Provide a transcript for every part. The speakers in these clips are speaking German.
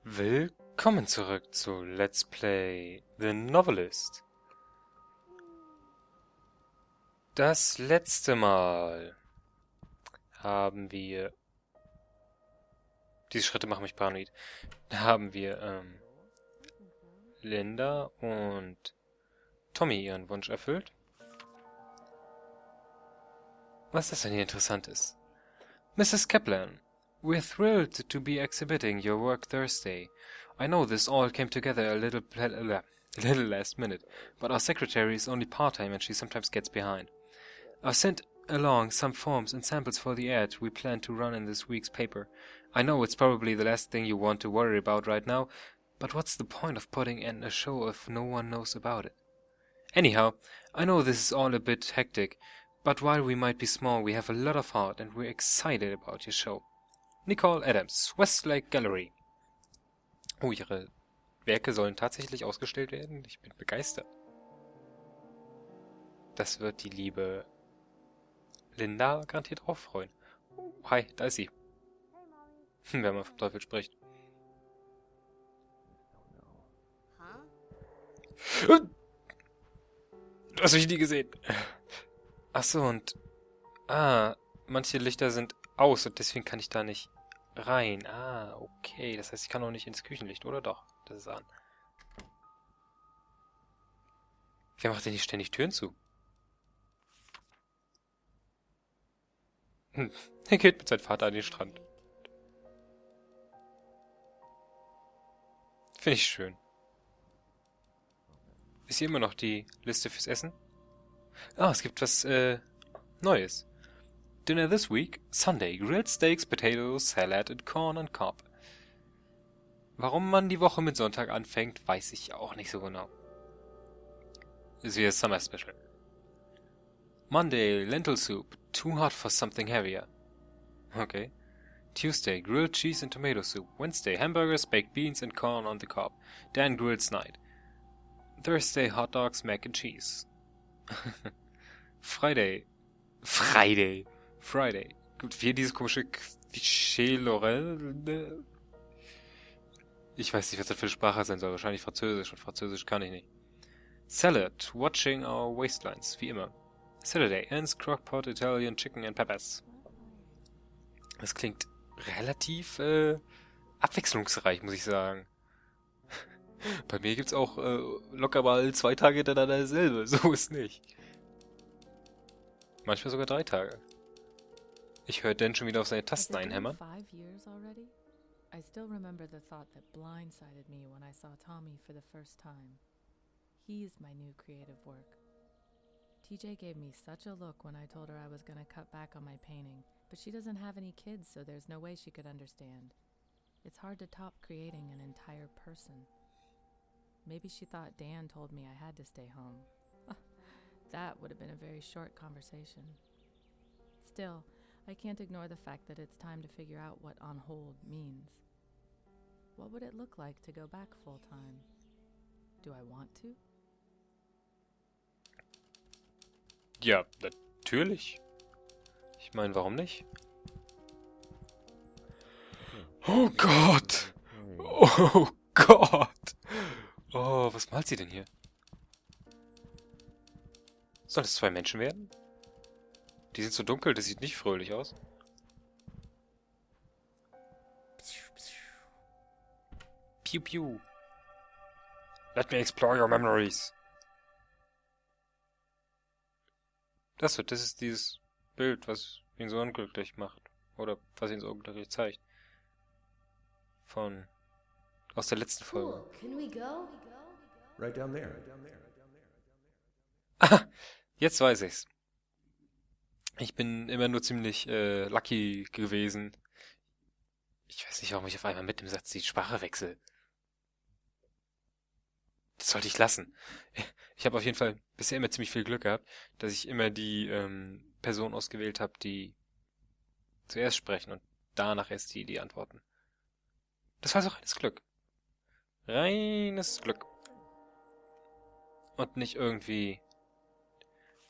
Willkommen zurück zu Let's Play The Novelist. Das letzte Mal haben wir... Diese Schritte machen mich paranoid. Haben wir Linda und Tommy ihren Wunsch erfüllt. Was ist das denn hier Interessantes? Mrs. Kaplan, we're thrilled to be exhibiting your work Thursday. I know this all came together a little last minute, but our secretary is only part-time and she sometimes gets behind. I've sent along some forms and samples for the ad we plan to run in this week's paper. I know it's probably the last thing you want to worry about right now, but what's the point of putting in a show if no one knows about it? Anyhow, I know this is all a bit hectic, but while we might be small, we have a lot of heart and we're excited about your show. Nicole Adams, Westlake Gallery. Oh, ihre Werke sollen tatsächlich ausgestellt werden? Ich bin begeistert. Das wird die liebe Linda garantiert auch freuen. Oh, hi, da ist sie. Wenn man vom Teufel spricht. Du hast mich nie gesehen. Ach so, und... manche Lichter sind aus und deswegen kann ich da nicht rein. Okay. Das heißt, ich kann auch nicht ins Küchenlicht, oder doch? Das ist an. Wer macht denn hier ständig Türen zu? Er geht mit seinem Vater an den Strand. Finde ich schön. Ist hier immer noch die Liste fürs Essen? Es gibt was, Neues. Dinner this week, Sunday, grilled steaks, potatoes, salad and corn on cob. Warum man die Woche mit Sonntag anfängt, weiß ich auch nicht so genau. Ist wie ein Summer Special. Monday, lentil soup, too hot for something heavier. Okay. Tuesday, grilled cheese and tomato soup. Wednesday, hamburgers, baked beans and corn on the cob. Then grilled snide. Thursday, hot dogs, mac and cheese. Friday. Gut, wie dieses komische Quiché Laurel. Ich weiß nicht, was das für eine Sprache sein soll. Wahrscheinlich Französisch. Und Französisch kann ich nicht. Salad. Watching our waistlines. Wie immer. Saturday. Ants, crockpot, Italian, chicken and peppers. Das klingt relativ abwechslungsreich, muss ich sagen. Bei mir gibt's auch locker mal 2 Tage hintereinander dasselbe. So ist nicht. Manchmal sogar 3 Tage. Ich höre Dan schon wieder auf seine Tasten einhämmern. I still remember the thought that blindsided me when I saw Tommy for the first time. He's my new creative work. TJ gave me such a look when I told her I was going to cut back on my painting, but she doesn't have any kids, so there's no way she could understand. It's hard to top creating an entire person. Maybe she thought Dan told me I had to stay home. That would have been a very short conversation. Still, I can't ignore the fact that it's time to figure out what on hold means. What would it look like to go back full-time? Do I want to? Ja, natürlich. Ich meine, warum nicht? Oh Gott! Oh Gott! Oh, was malt sie denn hier? Sollen es 2 Menschen werden? Die sind so dunkel, das sieht nicht fröhlich aus. Piu piu. Let me explore your memories. Das ist dieses Bild, was ihn so unglücklich macht. Oder was ihn so unglücklich zeigt. Aus der letzten Folge. Can we go? Right down there. Ah, jetzt weiß ich's. Ich bin immer nur ziemlich lucky gewesen. Ich weiß nicht, warum ich auf einmal mit dem Satz die Sprache wechsle. Das sollte ich lassen. Ich habe auf jeden Fall bisher immer ziemlich viel Glück gehabt, dass ich immer die Person ausgewählt habe, die zuerst sprechen und danach erst die antworten. Das war so reines Glück. Reines Glück. Und nicht irgendwie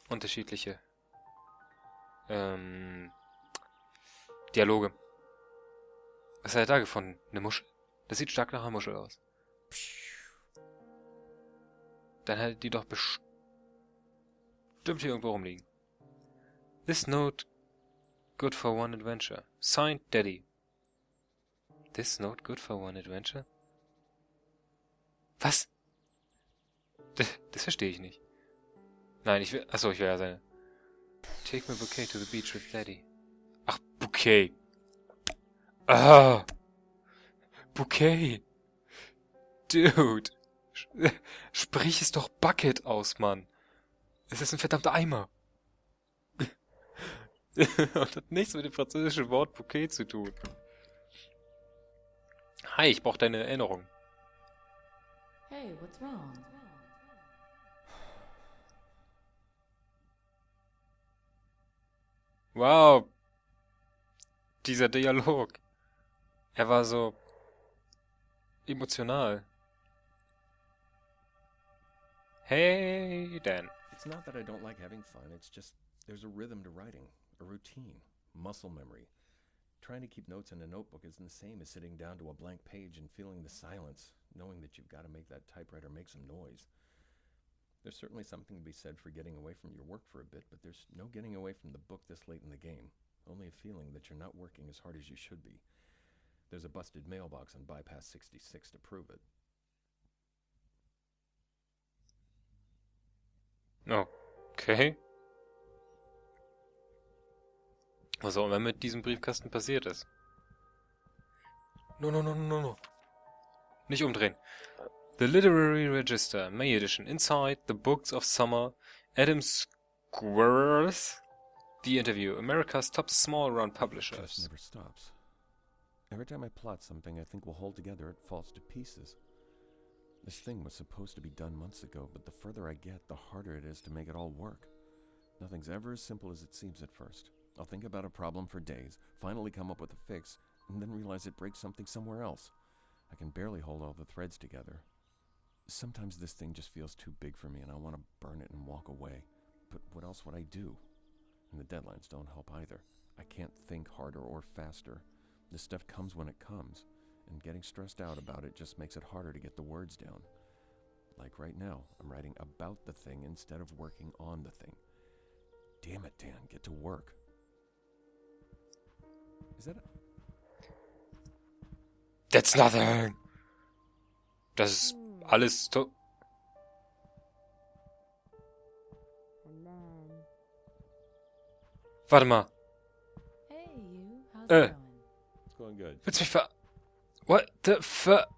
unterschiedliche Dialoge. Was hat er da gefunden? Eine Muschel? Das sieht stark nach einer Muschel aus. Dann hätte die doch bestimmt hier irgendwo rumliegen. This note good for one adventure. Signed, Daddy. This note good for one adventure? Was? Das verstehe ich nicht. Nein, ich will... Achso, ich will ja seine... Take my bouquet to the beach with Daddy. Ach, Bouquet. Ah! Bouquet. Dude. Sprich es doch Bucket aus, Mann. Es ist ein verdammter Eimer. Und hat nichts mit dem französischen Wort Bouquet zu tun. Hi, ich brauche deine Erinnerung. Hey, what's wrong? Wow. Dieser Dialog. Er war so emotional. Hey, Dan. It's not that I don't like having fun, it's just there's a rhythm to writing, a routine, muscle memory. Trying to keep notes in a notebook isn't the same as sitting down to a blank page and feeling the silence, knowing that you've got to make that typewriter make some noise. There's certainly something to be said for getting away from your work for a bit, but there's no getting away from the book this late in the game. Only a feeling that you're not working as hard as you should be. There's a busted mailbox on Bypass 66 to prove it. Okay. Was auch immer mit diesem Briefkasten passiert ist. No. Nicht umdrehen. The Literary Register, May Edition. Inside, the Books of Summer, Adam Squares. The Interview, America's Top Small Run It Publishers. never stops. Every time I plot something I think will hold together, it falls to pieces. This thing was supposed to be done months ago, but the further I get, the harder it is to make it all work. Nothing's ever as simple as it seems at first. I'll think about a problem for days, finally come up with a fix, and then realize it breaks something somewhere else. I can barely hold all the threads together. Sometimes this thing just feels too big for me and I want to burn it and walk away. But what else would I do? And the deadlines don't help either. I can't think harder or faster. This stuff comes when it comes, and getting stressed out about it just makes it harder to get the words down. Like right now, I'm writing about the thing instead of working on the thing. Damn it, Dan, get to work. Is that a... That's nothing! Das ist alles to... Warte mal. Hey, you. How's it going? It's going good. Willst du mich ver... What the fuck?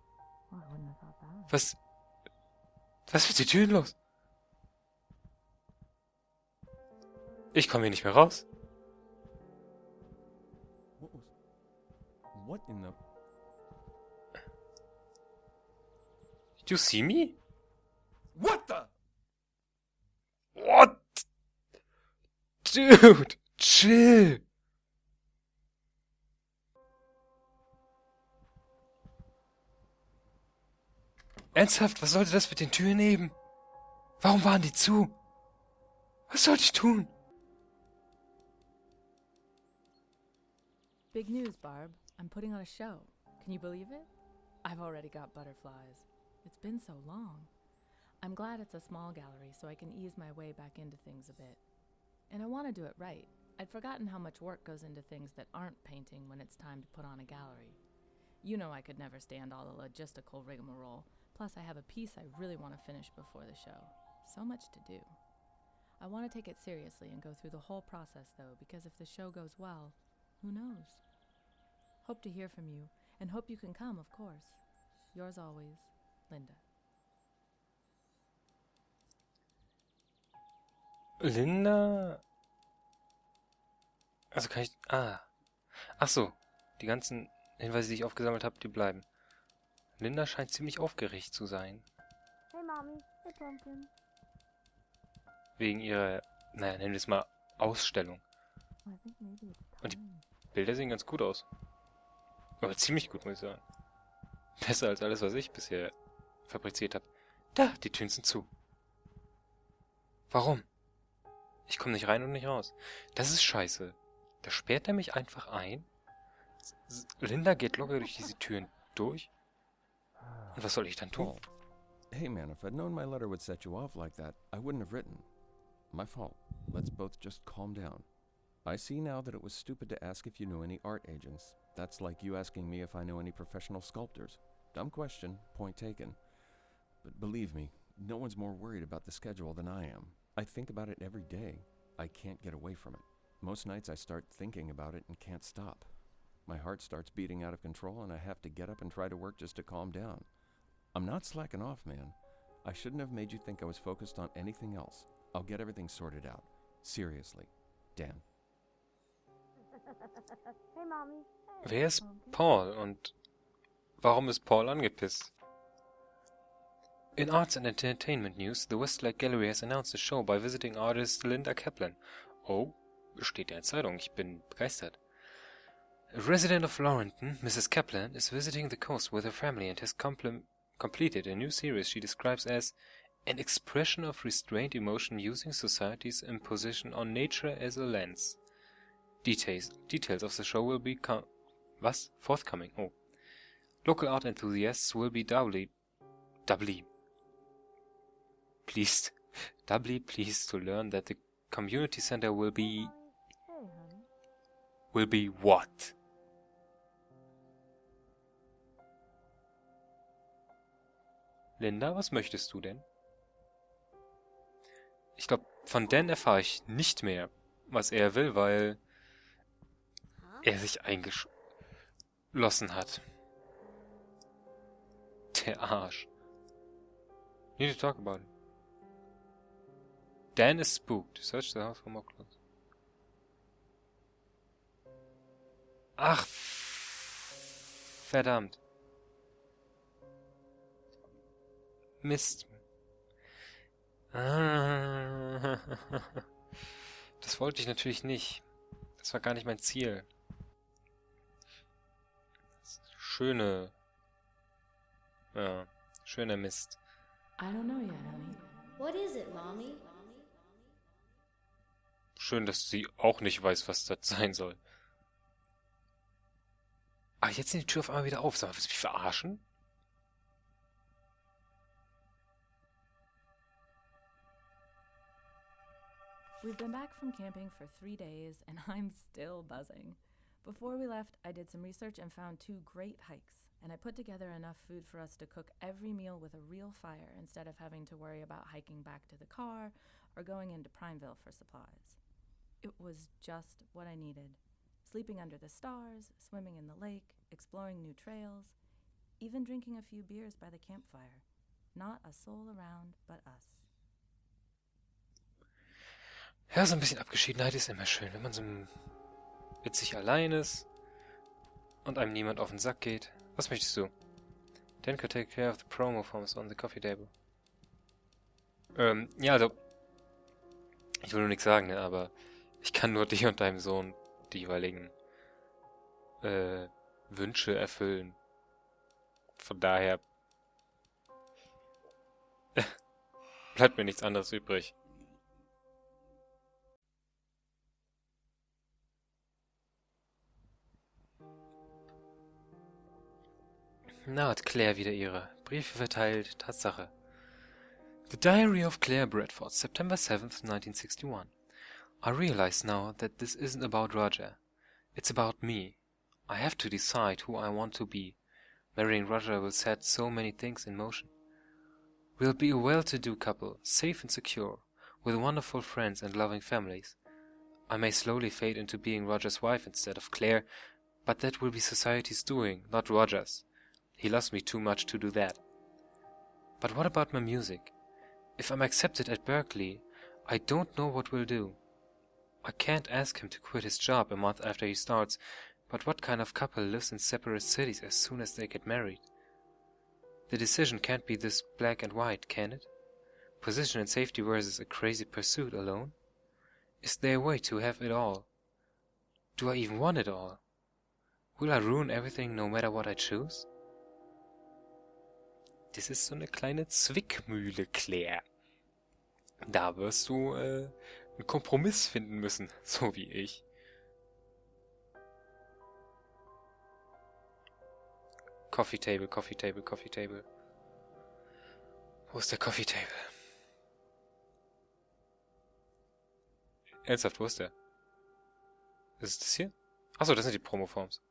Well, I wouldn't have thought that. Was ist mit den Türen los? Ich komme hier nicht mehr raus. What in the... Did you see me? What the... What? Dude, chill. Ernsthaft, was sollte das mit den Türen eben? Warum waren die zu? Was sollte ich tun? Big news, Barb. I'm putting on a show. Can you believe it? I've already got butterflies. It's been so long. I'm glad it's a small gallery so I can ease my way back into things a bit. And I want to do it right. I'd forgotten how much work goes into things that aren't painting when it's time to put on a gallery. You know I could never stand all the logistical rigmarole. Plus I have a piece I really want to finish before the show. So much to do. I want to take it seriously and go through the whole process though, because if the show goes well, who knows? Hope to hear from you, and hope you can come, of course. Yours always, Linda. Linda? Also kann ich... Ach so. Die ganzen Hinweise, die ich aufgesammelt habe, die bleiben. Linda scheint ziemlich aufgeregt zu sein. Hey, Mommy. Hey, Pumpkin. Wegen ihrer, naja, nennen wir es mal, Ausstellung. Oh, I think maybe it's Und die time. Bilder sehen ganz gut aus. Aber ziemlich gut, muss ich sagen. Besser als alles, was ich bisher fabriziert habe. Da, die Türen sind zu. Warum? Ich komme nicht rein und nicht raus. Das ist scheiße. Da sperrt er mich einfach ein. Linda geht locker durch diese Türen durch. Und was soll ich dann tun? Paul. Hey man, if I'd known my letter would set you off like that, I wouldn't have written. My fault. Let's both just calm down. I see now that it was stupid to ask if you knew any art agents. That's like you asking me if I know any professional sculptors. Dumb question, point taken. But believe me, no one's more worried about the schedule than I am. I think about it every day. I can't get away from it. Most nights I start thinking about it and can't stop. My heart starts beating out of control and I have to get up and try to work just to calm down. I'm not slacking off, man. I shouldn't have made you think I was focused on anything else. I'll get everything sorted out. Seriously, Dan. Hey, Mommy. Wer ist Paul und warum ist Paul angepisst? In arts and entertainment news, the Westlake Gallery has announced a show by visiting artist Linda Kaplan. Oh, steht in der Zeitung, ich bin begeistert. A resident of Laurenton, Mrs. Kaplan is visiting the coast with her family and has completed a new series she describes as an expression of restrained emotion using society's imposition on nature as a lens. Details of the show will be forthcoming. Oh. Local art enthusiasts will be doubly pleased to learn that the community center will be Hey, honey. what? Linda, was möchtest du denn? Ich glaube, von Dan erfahre ich nicht mehr, was er will, weil er sich eingeschlossen hat. Der Arsch. Need to talk about it. Dan is spooked. Search the house for more clues. Ach, verdammt. Mist. Das wollte ich natürlich nicht. Das war gar nicht mein Ziel. Schöner Mist. I don't know yet, honey. What is it, Mommy? Schön, dass sie auch nicht weiß, was das sein soll. Ah, jetzt sind die Tür auf einmal wieder auf. Sag mal, willst du mich verarschen? We've been back from camping for 3 days, and I'm still buzzing. Before we left, I did some research and found 2 great hikes, and I put together enough food for us to cook every meal with a real fire instead of having to worry about hiking back to the car or going into Primeville for supplies. It was just what I needed. Sleeping under the stars, swimming in the lake, exploring new trails, even drinking a few beers by the campfire. Not a soul around but us. Ja, so ein bisschen Abgeschiedenheit ist immer schön, wenn man so mit sich allein ist und einem niemand auf den Sack geht. Was möchtest du? Dan could take care of the promo forms on the coffee table. Ja, also, ich will nur nichts sagen, ne, aber ich kann nur dir und deinem Sohn die jeweiligen Wünsche erfüllen. Von daher bleibt mir nichts anderes übrig. Na, hat Claire wieder ihre Briefe verteilt. Tatsache. The Diary of Claire Bradford, September 7th, 1961. I realize now that this isn't about Roger. It's about me. I have to decide who I want to be. Marrying Roger will set so many things in motion. We'll be a well-to-do couple, safe and secure, with wonderful friends and loving families. I may slowly fade into being Roger's wife instead of Claire, but that will be society's doing, not Roger's. He loves me too much to do that. But what about my music? If I'm accepted at Berkeley, I don't know what we'll do. I can't ask him to quit his job a month after he starts, but what kind of couple lives in separate cities as soon as they get married? The decision can't be this black and white, can it? Position and safety versus a crazy pursuit alone? Is there a way to have it all? Do I even want it all? Will I ruin everything no matter what I choose? Das ist so eine kleine Zwickmühle, Claire. Da wirst du einen Kompromiss finden müssen, so wie ich. Coffee table, coffee table, coffee table. Wo ist der Coffee Table? Ernsthaft, wo ist der? Ist es das hier? Achso, das sind die Promo-Forms.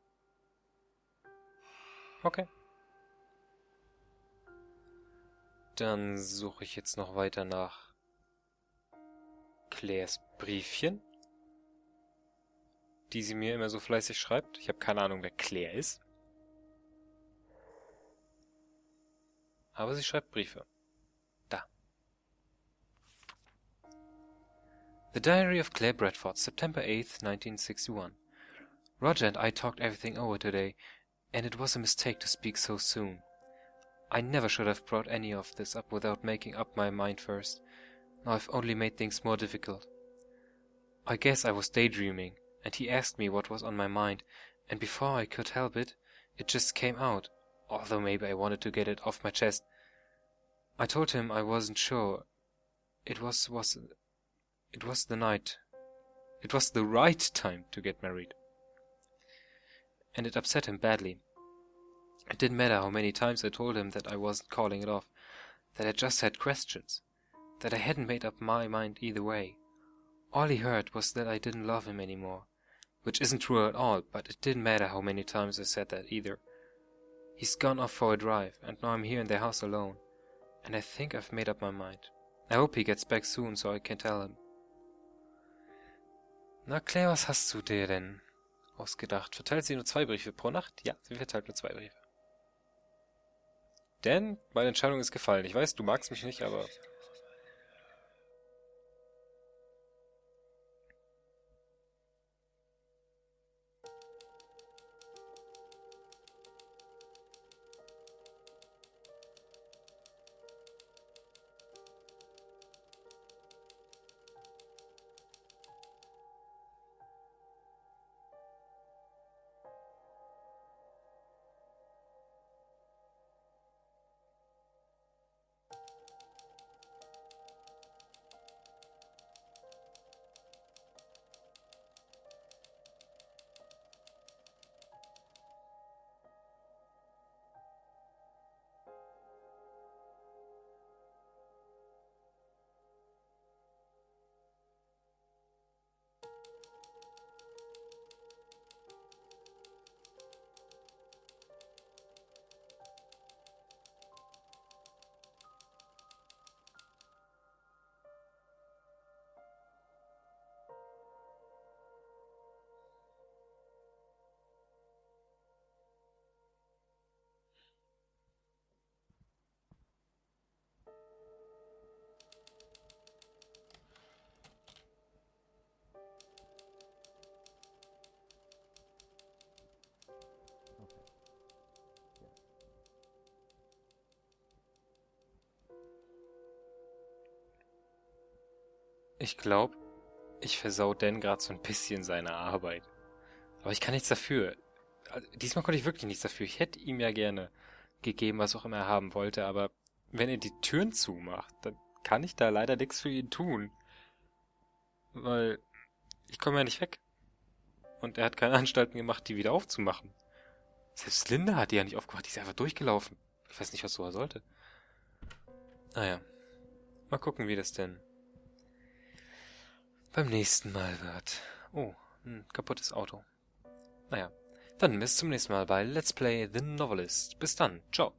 Okay. Dann suche ich jetzt noch weiter nach Claires Briefchen, die sie mir immer so fleißig schreibt. Ich habe keine Ahnung, wer Claire ist. Aber sie schreibt Briefe. Da. The Diary of Claire Bradford, September 8th, 1961. Roger and I talked everything over today, and it was a mistake to speak so soon. I never should have brought any of this up without making up my mind first. Now I've only made things more difficult. I guess I was daydreaming, and he asked me what was on my mind, and before I could help it, it just came out, although maybe I wanted to get it off my chest. I told him I wasn't sure. It was the right time to get married. And it upset him badly. It didn't matter how many times I told him that I wasn't calling it off, that I just had questions, that I hadn't made up my mind either way. All he heard was that I didn't love him anymore, which isn't true at all, but it didn't matter how many times I said that either. He's gone off for a drive, and now I'm here in their house alone, and I think I've made up my mind. I hope he gets back soon, so I can tell him. Na Claire, was hast du dir denn ausgedacht? Verteilt sie nur 2 Briefe pro Nacht? Ja, sie verteilt nur 2 Briefe. Denn meine Entscheidung ist gefallen. Ich weiß, du magst mich nicht, aber... Ich glaube, ich versau Dan gerade so ein bisschen seine Arbeit. Aber ich kann nichts dafür. Also, diesmal konnte ich wirklich nichts dafür. Ich hätte ihm ja gerne gegeben, was auch immer er haben wollte, aber wenn er die Türen zumacht, dann kann ich da leider nichts für ihn tun. Weil ich komme ja nicht weg. Und er hat keine Anstalten gemacht, die wieder aufzumachen. Selbst Linda hat die ja nicht aufgemacht, die ist einfach durchgelaufen. Ich weiß nicht, was so er sollte. Naja, mal gucken, wie das denn beim nächsten Mal wird. Oh, ein kaputtes Auto. Naja, dann bis zum nächsten Mal bei Let's Play The Novelist. Bis dann, ciao.